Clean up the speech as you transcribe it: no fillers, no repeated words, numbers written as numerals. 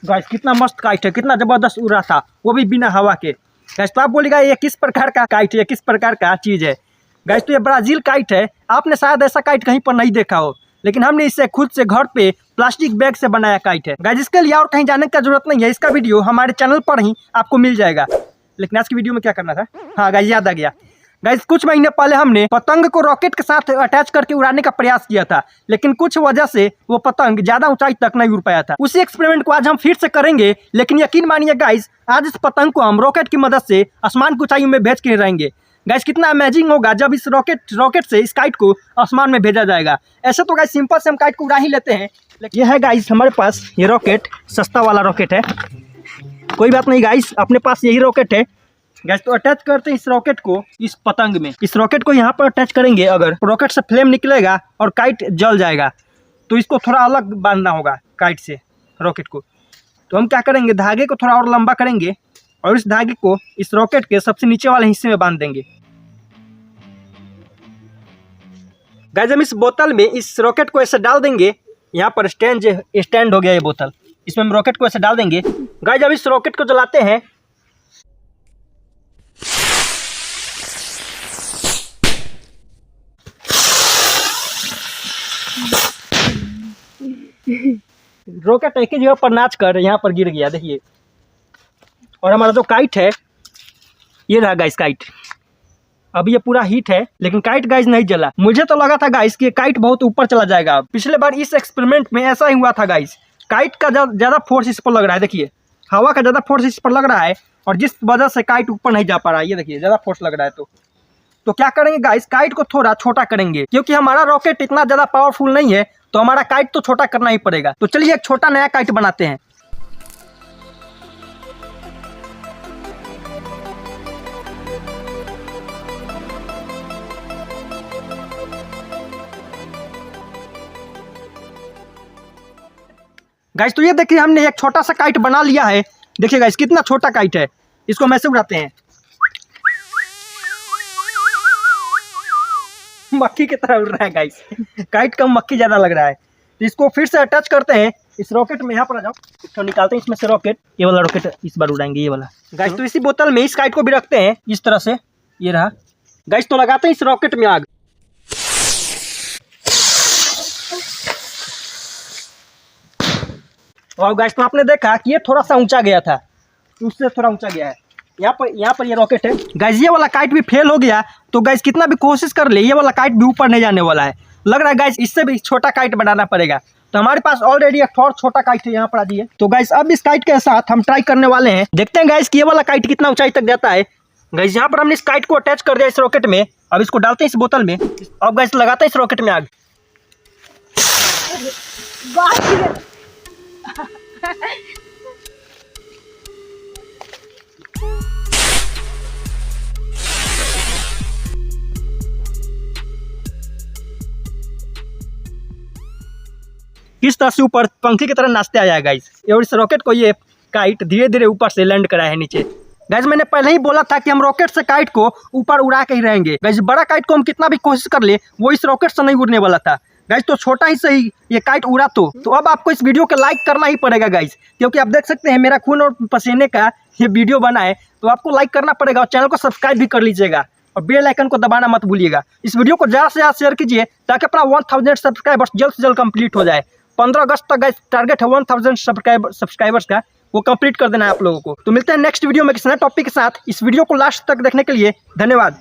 Guys कितना मस्त kite है, कितना जबरदस्त उड़ रहा था, वो भी बिना हवा के। गाइस तो आप बोलिएगा ये किस प्रकार का काइट है, किस प्रकार का चीज़ है। गाइस तो ये ब्राज़ील काइट है। आपने शायद ऐसा काइट कहीं पर नहीं देखा हो, लेकिन हमने इसे खुद से घर पे प्लास्टिक बैग से बनाया काइट है। गाइस इसके लिए और कहीं जाने की जरूरत नहीं है, इसका वीडियो हमारे चैनल पर ही आपको मिल जाएगा। लेकिन आज की वीडियो में क्या करना था, हाँ गाइस याद आ गया। गाइस कुछ महीने पहले हमने पतंग को रॉकेट के साथ अटैच करके उड़ाने का प्रयास किया था, लेकिन कुछ वजह से वो पतंग ज्यादा ऊंचाई तक नहीं उड़ पाया था। उसी एक्सपेरिमेंट को आज हम फिर से करेंगे, लेकिन यकीन मानिए गाइस आज इस पतंग को हम रॉकेट की मदद से आसमान की ऊंचाई में भेज के रहेंगे। गाइस कितना अमेजिंग होगा जब इस रॉकेट से इस काइट को आसमान में भेजा जाएगा। ऐसे तो गाइस सिंपल से हम काइट को उड़ा ही लेते हैं, लेकिन ये है गाइस हमारे पास ये रॉकेट, सस्ता वाला रॉकेट है। कोई बात नहीं गाइस, अपने पास यही रॉकेट है। गैस तो अटैच करते हैं इस रॉकेट को इस पतंग में। इस रॉकेट को यहाँ पर अटैच करेंगे, अगर रॉकेट से फ्लेम निकलेगा और काइट जल जाएगा तो इसको थोड़ा अलग बांधना होगा काइट से रॉकेट को। तो हम क्या करेंगे, धागे को थोड़ा और लंबा करेंगे और इस धागे को इस रॉकेट के सबसे नीचे वाले हिस्से में बांध देंगे। गाइस हम इस बोतल में इस रॉकेट को ऐसे डाल देंगे। यहाँ पर स्टैंड हो गया ये बोतल, इसमें हम रॉकेट को ऐसे डाल देंगे। गाइस अब इस रॉकेट को जलाते हैं। रॉकेट एक ही जगह पर नाच कर यहाँ पर गिर गया, देखिए। और हमारा जो काइट है ये रहा गाइस काइट। अभी ये पूरा हीट है, लेकिन काइट गाइस नहीं जला। मुझे तो लगा था गाइस कि काइट बहुत ऊपर चला जाएगा। पिछले बार इस एक्सपेरिमेंट में ऐसा ही हुआ था गाइस। काइट का ज़्यादा फोर्स इस पर लग रहा है, देखिए हवा का ज़्यादा फोर्स इस पर लग रहा है, और जिस वजह से काइट ऊपर नहीं जा पा रहा है। ये देखिए ज़्यादा फोर्स लग रहा है। तो क्या करेंगे गाइस, काइट को थोड़ा छोटा करेंगे, क्योंकि हमारा रॉकेट इतना ज़्यादा पावरफुल नहीं है, तो हमारा काइट तो छोटा करना ही पड़ेगा। तो चलिए एक छोटा नया काइट बनाते हैं। गाइस तो ये देखिए हमने एक छोटा सा काइट बना लिया है। देखिए गाइस कितना छोटा काइट है। इसको हम ऐसे उड़ाते हैं, मक्खी की तरह उड़ रहा है गाइस। काइट कम मक्खी ज़्यादा लग रहा है। तो इसको फिर से अटैच करते हैं इस रॉकेट में। यहाँ पर आ जाओ, इसको निकालते हैं इसमें से रॉकेट। ये वाला रॉकेट इस बार उड़ाएंगे, ये वाला। गाइस तो इसी बोतल में इस काइट को भी रखते हैं इस तरह से, ये रहा। गाइस तो लगाते हैं इस रॉकेट में आग। और गाइस तो आपने देखा कि ये थोड़ा सा ऊंचा गया था, उससे थोड़ा ऊंचा गया है। यहाँ पर ये रॉकेट है। गाइस ये वाला काइट भी फेल हो गया, तो गाइस कितना भी कोशिश कर ले ये वाला काइट भी ऊपर नहीं जाने वाला है। लग रहा है गाइस इससे भी छोटा काइट बनाना पड़ेगा। तो हमारे पास ऑलरेडी एक और छोटा काइट है, यहाँ पर आ जाइए। तो गाइस अब इस काइट के साथ हम ट्राई करने वाले हैं, देखते हैं गाइस कि ये वाला काइट कितना ऊंचाई तक जाता है। गाइस यहाँ पर हमने इस काइट को अटैच कर दिया इस रॉकेट में। अब इसको डालते हैं इस बोतल में। अब गाइस लगाते हैं इस रॉकेट में आग। किस तरह से ऊपर पंखी की तरह नाचते आया है गाइस। और इस रॉकेट को ये काइट धीरे धीरे ऊपर से लैंड कराया है नीचे। गाइस मैंने पहले ही बोला था कि हम रॉकेट से काइट को ऊपर उड़ा के ही रहेंगे। गाइस बड़ा काइट को हम कितना भी कोशिश कर ले वो इस रॉकेट से नहीं उड़ने वाला था। गाइस तो छोटा ही सही ये काइट उड़ा। तो अब आपको इस वीडियो को लाइक करना ही पड़ेगा गाइस, क्योंकि आप देख सकते हैं मेरा खून और पसीने का ये वीडियो बना है। तो आपको लाइक करना पड़ेगा और चैनल को सब्सक्राइब भी कर लीजिएगा और बेल आइकन को दबाना मत भूलिएगा। इस वीडियो को ज़्यादा से ज़्यादा शेयर कीजिए ताकि अपना 1000 सब्सक्राइबर्स जल्द से जल्द कंप्लीट हो जाए। 15 अगस्त तक गाइस टारगेट है 1000 सब्सक्राइबर्स का, वो कंप्लीट कर देना है आप लोगों को। तो मिलते हैं नेक्स्ट वीडियो में किसी नए टॉपिक के साथ। इस वीडियो को लास्ट तक देखने के लिए धन्यवाद।